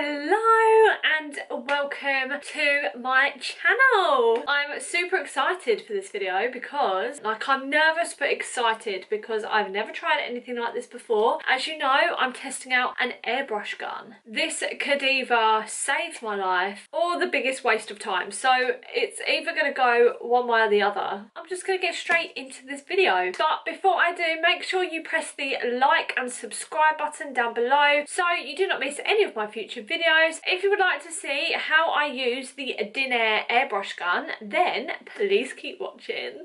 Hello and welcome to my channel. I'm super excited for this video because I'm nervous but excited because I've never tried anything like this before. As you know, I'm testing out an airbrush gun. This could either save my life or the biggest waste of time, so it's either going to go one way or the other. I'm just going to get straight into this video, but before I do, make sure you press the like and subscribe button down below so you do not miss any of my future videos. If you would like to see how I use the DINAIR airbrush gun, then please keep watching.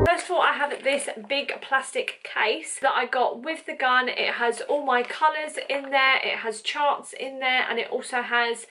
First of all, I have this big plastic case that I got with the gun. It has all my colours in there, it has charts in there, and it also has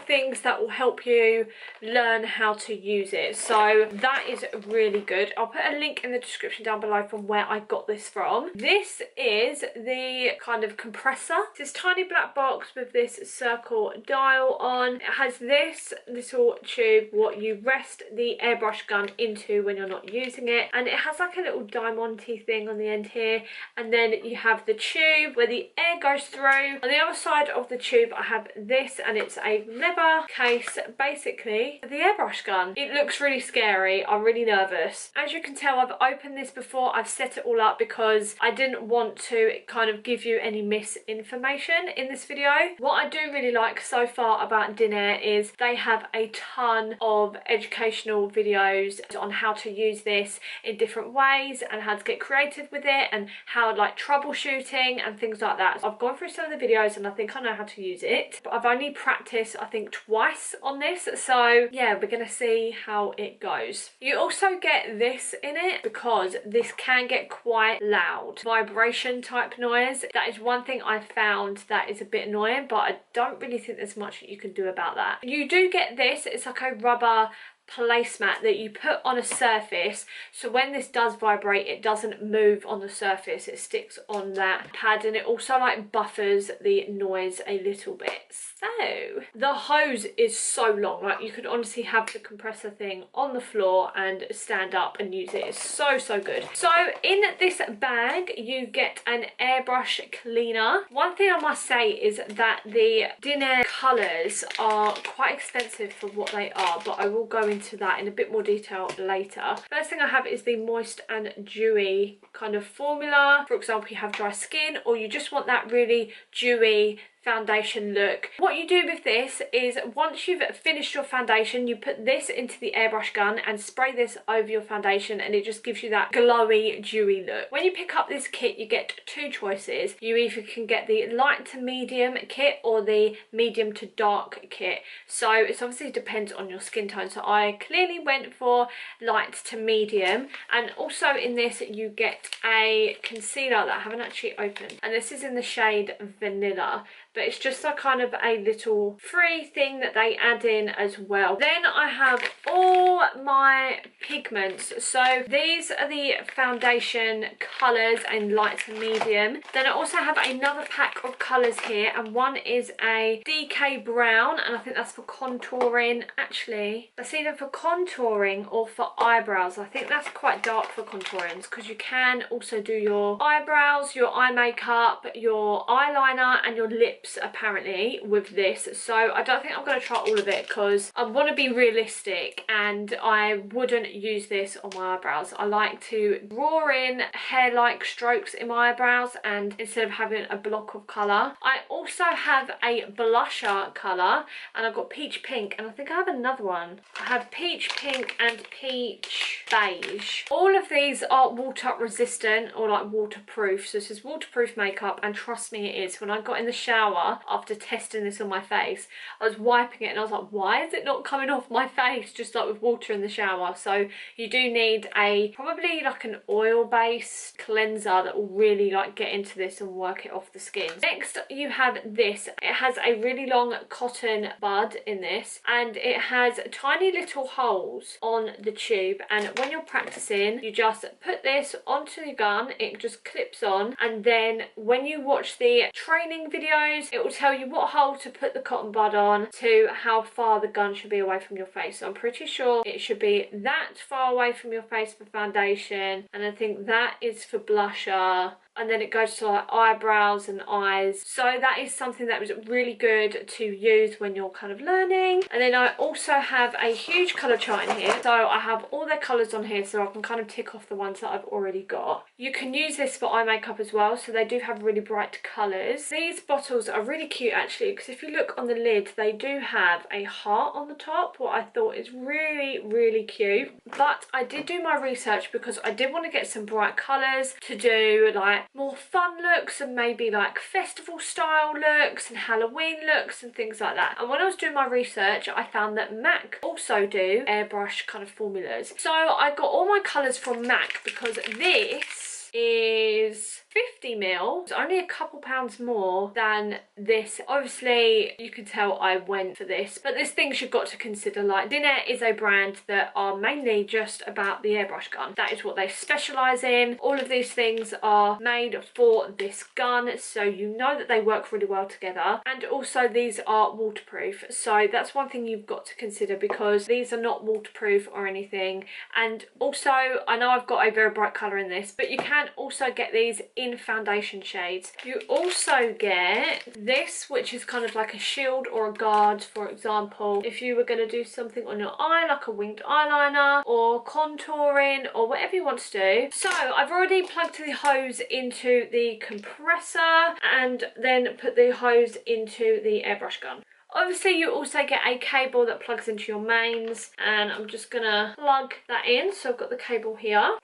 things that will help you learn how to use it. So that is really good. I'll put a link in the description down below from where I got this from. This is the kind of compressor. It's this tiny black box with this circle dial on. It has this little tube what you rest the airbrush gun into when you're not using it. And it has like a little diamond-y thing on the end here, and then you have the tube where the air goes through. On the other side of the tube I have this, and it's a leather case basically for the airbrush gun. It looks really scary. I'm really nervous. As you can tell, I've opened this before. I've set it all up because I didn't want to kind of give you any misinformation in this video. What I do really like so far about DINAIR is they have a ton of educational videos on how to use this in different ways and how to get creative with it and how like troubleshooting and things like that. So I've gone through some of the videos and I think I know how to use it, but I've only practiced I think twice on this, so yeah, we're gonna see how it goes. You also get this in it because this can get quite loud, vibration type noise. That is one thing I found that is a bit annoying, but I don't really think there's much that you can do about that. You do get this, it's like a rubber placemat that you put on a surface, so when this does vibrate it doesn't move on the surface, it sticks on that pad, and it also like buffers the noise a little bit. So the hose is so long, like you could honestly have the compressor thing on the floor and stand up and use it. It's so good. So in this bag you get an airbrush cleaner. One thing I must say is that the DINAIR colours are quite expensive for what they are, but I will go into that in a bit more detail later. First thing I have is the moist and dewy kind of formula. For example, you have dry skin or you just want that really dewy foundation look. What you do with this is once you've finished your foundation, you put this into the airbrush gun and spray this over your foundation, and it just gives you that glowy dewy look. When you pick up this kit you get two choices. You either can get the light to medium kit or the medium to dark kit, so it obviously depends on your skin tone. So I clearly went for light to medium, and also in this you get a concealer that I haven't actually opened, and this is in the shade Vanilla, but it's just a kind of a little free thing that they add in as well. Then I have all my pigments. So these are the foundation colours in light to medium. Then I also have another pack of colours here, and one is a DK brown, and I think that's for contouring. Actually, that's either for contouring or for eyebrows. I think that's quite dark for contouring because you can also do your eyebrows, your eye makeup, your eyeliner and your lips apparently with this. So I don't think I'm going to try all of it because I want to be realistic and I wouldn't use this on my eyebrows. I like to draw in hair-like strokes in my eyebrows and instead of having a block of colour. I also have a blusher colour, and I've got peach pink, and I think I have another one. I have peach pink and peach beige. All of these are water resistant or like waterproof, so this is waterproof makeup, and trust me it is. When I got in the shower after testing this on my face, I was wiping it and I was like, why is it not coming off my face just like with water in the shower? So you do need a probably like an oil based cleanser that will really like get into this and work it off the skin. Next you have this. It has a really long cotton bud in this, and it has tiny little holes on the tube, and when you're practicing you just put this onto the gun, it just clips on, and then when you watch the training videos it will tell you what hole to put the cotton bud on to how far the gun should be away from your face. So I'm pretty sure it should be that far away from your face for foundation, and I think that is for blusher. and then it goes to like eyebrows and eyes. So that is something that was really good to use when you're kind of learning. And then I also have a huge colour chart in here. So I have all their colours on here, so I can kind of tick off the ones that I've already got. You can use this for eye makeup as well, so they do have really bright colours. These bottles are really cute actually, because if you look on the lid, they do have a heart on the top, what I thought is really, really cute. But I did do my research because I did want to get some bright colours to do like more fun looks and maybe like festival style looks and Halloween looks and things like that. And when I was doing my research, I found that MAC also do airbrush kind of formulas. So I got all my colours from MAC because this is 50ml. It's only a couple pounds more than this. Obviously you can tell I went for this, but there's things you've got to consider. Like DINAIR is a brand that are mainly just about the airbrush gun. That is what they specialise in. All of these things are made for this gun, so you know that they work really well together. And also these are waterproof, so that's one thing you've got to consider, because these are not waterproof or anything. And also I know I've got a very bright colour in this, but you can also get these in foundation shades. You also get this, which is kind of like a shield or a guard, for example, if you were going to do something on your eye, like a winged eyeliner or contouring or whatever you want to do. So I've already plugged the hose into the compressor and then put the hose into the airbrush gun. Obviously you also get a cable that plugs into your mains, and I'm just gonna plug that in. So I've got the cable here.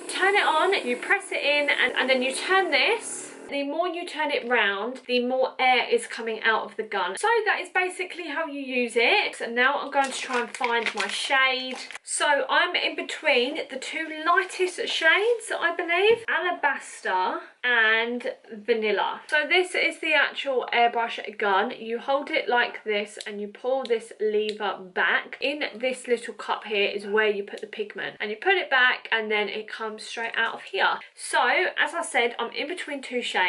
Turn it on, you press it in, and then you turn this. The more you turn it round, the more air is coming out of the gun. So that is basically how you use it. So now I'm going to try and find my shade. So I'm in between the two lightest shades, I believe, Alabaster and Vanilla. So this is the actual airbrush gun. You hold it like this and you pull this lever back. In this little cup here is where you put the pigment, and you put it back and then it comes straight out of here. So as I said, I'm in between two shades.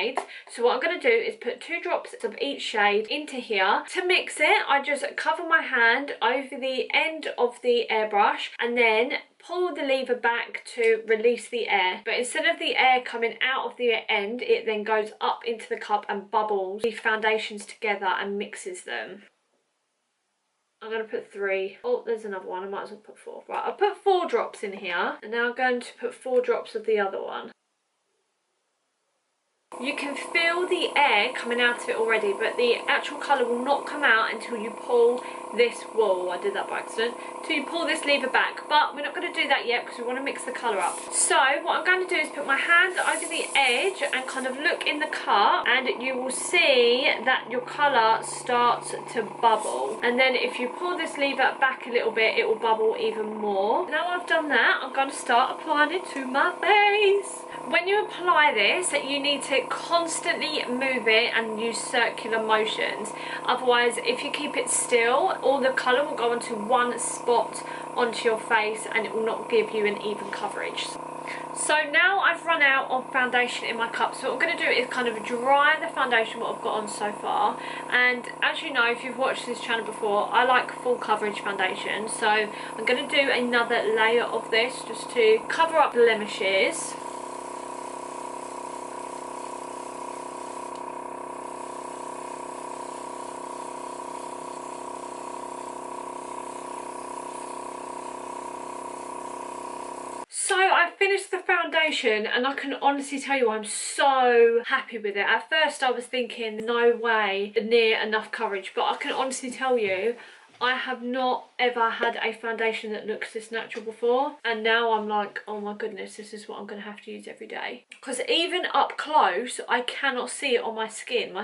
So what I'm going to do is put 2 drops of each shade into here. To mix it, I just cover my hand over the end of the airbrush and then pull the lever back to release the air. But instead of the air coming out of the end, it then goes up into the cup and bubbles the foundations together and mixes them. I'm going to put 3. Oh, there's another one. I might as well put 4. Right, I'll put 4 drops in here, and now I'm going to put 4 drops of the other one. You can feel the air coming out of it already, but the actual colour will not come out until you pull this, whoa, I did that by accident, until you pull this lever back. But we're not going to do that yet because we want to mix the colour up. So what I'm going to do is put my hand over the edge and kind of look in the cup, and you will see that your colour starts to bubble. And then if you pull this lever back a little bit, it will bubble even more. Now I've done that, I'm going to start applying it to my face. When you apply this, you need to constantly move it and use circular motions. Otherwise, if you keep it still, all the colour will go onto one spot onto your face and it will not give you an even coverage. So now I've run out of foundation in my cup, so what I'm going to do is kind of dry the foundation what I've got on so far. And as you know, if you've watched this channel before, I like full coverage foundation, so I'm going to do another layer of this just to cover up blemishes. So I finished the foundation and I can honestly tell you I'm so happy with it. At first I was thinking no way near enough coverage, but I can honestly tell you I have not ever had a foundation that looks this natural before, and now I'm like, oh my goodness, this is what I'm going to have to use every day. Because even up close I cannot see it on my skin.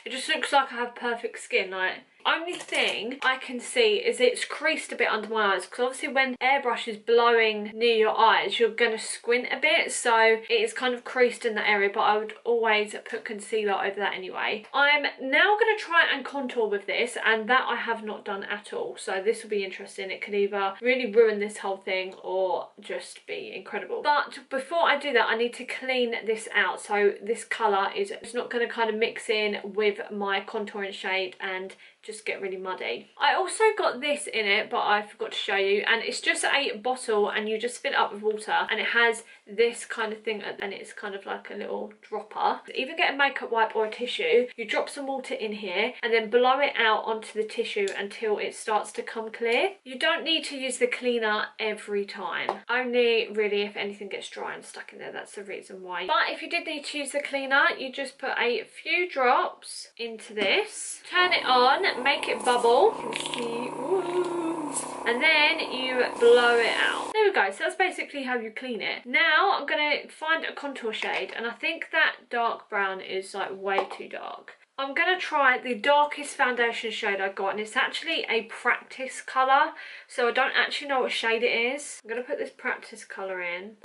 It just looks like I have perfect skin. Like, only thing I can see is it's creased a bit under my eyes, because obviously when airbrush is blowing near your eyes you're going to squint a bit, so it's kind of creased in that area, but I would always put concealer over that anyway. I'm now going to try and contour with this, and that I have not done at all, so this will be interesting. It could either really ruin this whole thing or just be incredible. But before I do that I need to clean this out, so this colour is not going to kind of mix in with my contouring shade and just get really muddy. I also got this in it, but I forgot to show you, and it's just a bottle and you just fill it up with water, and it has this kind of thing, and it's kind of like a little dropper. Either get a makeup wipe or a tissue, you drop some water in here and then blow it out onto the tissue until it starts to come clear. You don't need to use the cleaner every time, only really if anything gets dry and stuck in there, that's the reason why. But if you did need to use the cleaner, you just put a few drops into this, turn it on, make it bubble, you can see, ooh, and then you blow it out. There we go, so that's basically how you clean it. Now I'm gonna find a contour shade, and I think that dark brown is like way too dark. I'm gonna try the darkest foundation shade I got, and it's actually a practice colour, so I don't actually know what shade it is. I'm gonna put this practice colour in.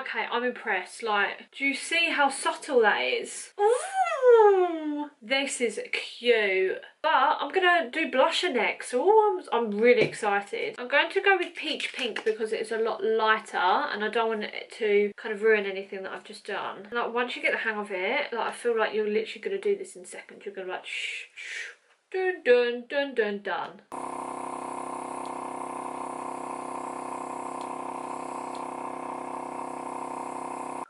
Okay, I'm impressed. Like, do you see how subtle that is? Ooh, this is cute. But I'm gonna do blusher next. Oh, I'm really excited. I'm going to go with peach pink because it's a lot lighter and I don't want it to kind of ruin anything that I've just done. Like, once you get the hang of it, like, I feel like you're literally gonna do this in seconds. You're gonna be like, shh, shh, dun, dun, dun, dun, dun.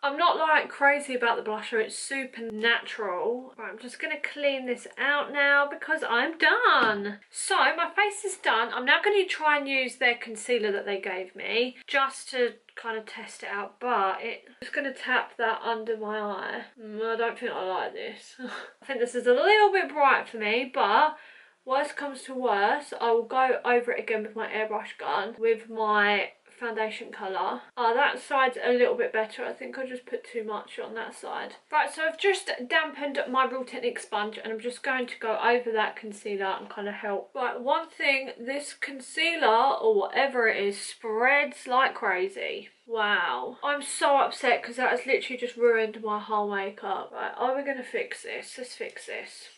I'm not like crazy about the blusher, it's super natural. Right, I'm just going to clean this out now because I'm done. So my face is done. I'm now going to try and use their concealer that they gave me just to kind of test it out, but I'm just going to tap that under my eye. I don't think I like this. I think this is a little bit bright for me, but worst comes to worst, I will go over it again with my airbrush gun with my foundation colour. Oh, that side's a little bit better. I think I just put too much on that side. Right, so I've just dampened my Real Technique sponge and I'm just going to go over that concealer and kind of help. Right, one thing, this concealer or whatever it is spreads like crazy. Wow, I'm so upset because that has literally just ruined my whole makeup. Right, are we going to fix this? Let's fix this.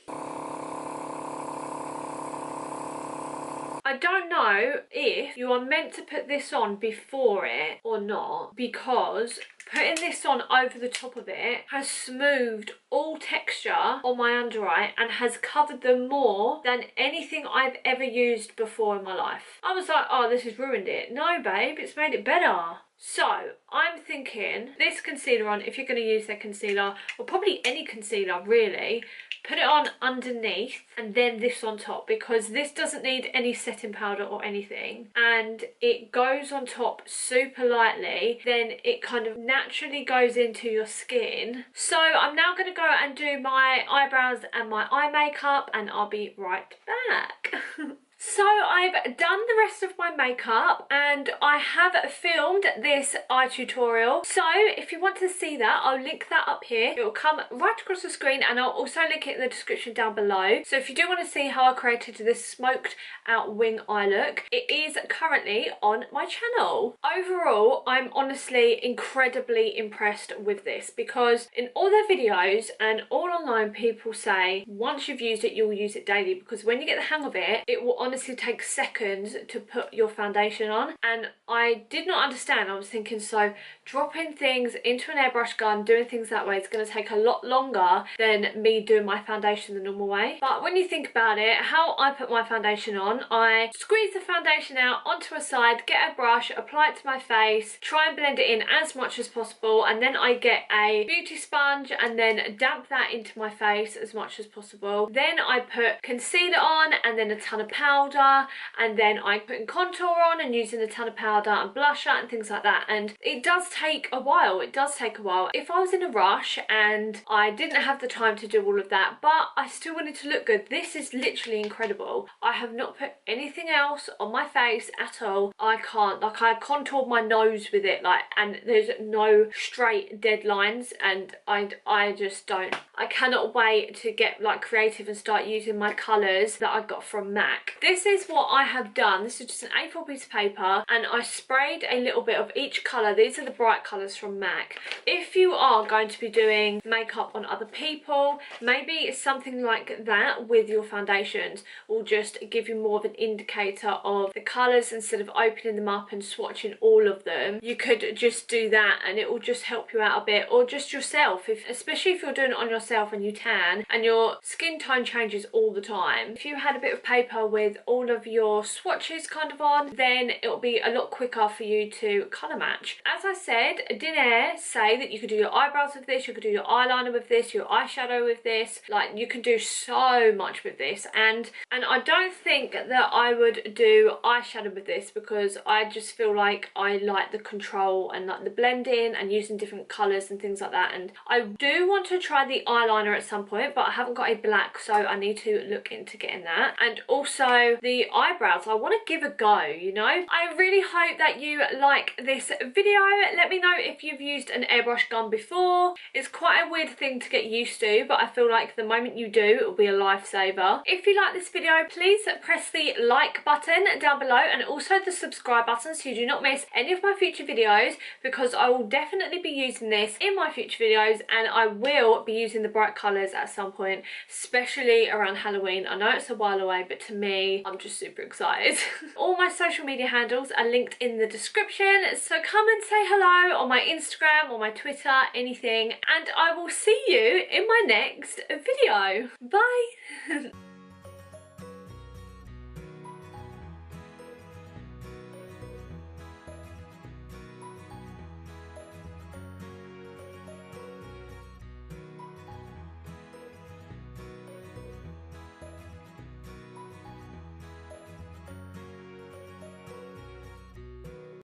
I don't know if you are meant to put this on before it or not, because putting this on over the top of it has smoothed all texture on my under eye and has covered them more than anything I've ever used before in my life. I was like, oh, this has ruined it. No, babe, it's made it better. So I'm thinking this concealer on, if you're going to use their concealer, or probably any concealer really, put it on underneath and then this on top, because this doesn't need any setting powder or anything and it goes on top super lightly, then it kind of naturally goes into your skin. So I'm now going to go and do my eyebrows and my eye makeup and I'll be right back. So I've done the rest of my makeup and I have filmed this eye tutorial. So if you want to see that, I'll link that up here. It will come right across the screen and I'll also link it in the description down below. So if you do want to see how I created this smoked out wing eye look, it is currently on my channel. Overall, I'm honestly incredibly impressed with this because in all their videos and all online people say once you've used it, you'll use it daily, because when you get the hang of it, it will honestly take seconds to put your foundation on. And I did not understand. I was thinking, so dropping things into an airbrush gun, doing things that way, it's going to take a lot longer than me doing my foundation the normal way. But when you think about it, how I put my foundation on, I squeeze the foundation out onto a side, get a brush, apply it to my face, try and blend it in as much as possible, and then I get a beauty sponge and then damp that into my face as much as possible. Then I put concealer on and then a ton of powder, and then I put contour on and using a ton of powder and blusher and things like that. And it does take a while. It does take a while. If I was in a rush and I didn't have the time to do all of that, but I still wanted to look good, this is literally incredible. I have not put anything else on my face at all. I can't, like, I contoured my nose with it, like, and there's no straight dead lines, and I just don't I cannot wait to get like creative and start using my colours that I got from MAC. This is what I have done. This is just an A4 piece of paper and I sprayed a little bit of each colour. These are the bright colours from MAC. If you are going to be doing makeup on other people, maybe something like that with your foundations will just give you more of an indicator of the colours instead of opening them up and swatching all of them. You could just do that and it will just help you out a bit, or just yourself, especially if you're doing it on yourself and you tan and your skin tone changes all the time. If you had a bit of paper with all of your swatches kind of on, then it'll be a lot quicker for you to colour match. As I said, DINAIR say that you could do your eyebrows with this, you could do your eyeliner with this, your eyeshadow with this, like you can do so much with this, and I don't think that I would do eyeshadow with this because I just feel like I like the control and like the blending and using different colours and things like that. And I do want to try the eyeliner at some point, but I haven't got a black, so I need to look into getting that. And also the eyebrows, I want to give a go, you know. I really hope that you like this video. Let me know if you've used an airbrush gun before. It's quite a weird thing to get used to, but I feel like the moment you do, it will be a lifesaver. If you like this video, please press the like button down below and also the subscribe button so you do not miss any of my future videos, because I will definitely be using this in my future videos and I will be using the bright colours at some point, especially around Halloween. I know it's a while away, but to me, I'm just super excited. All my social media handles are linked in the description, so come and say hello on my Instagram or my Twitter, anything, and I will see you in my next video. Bye!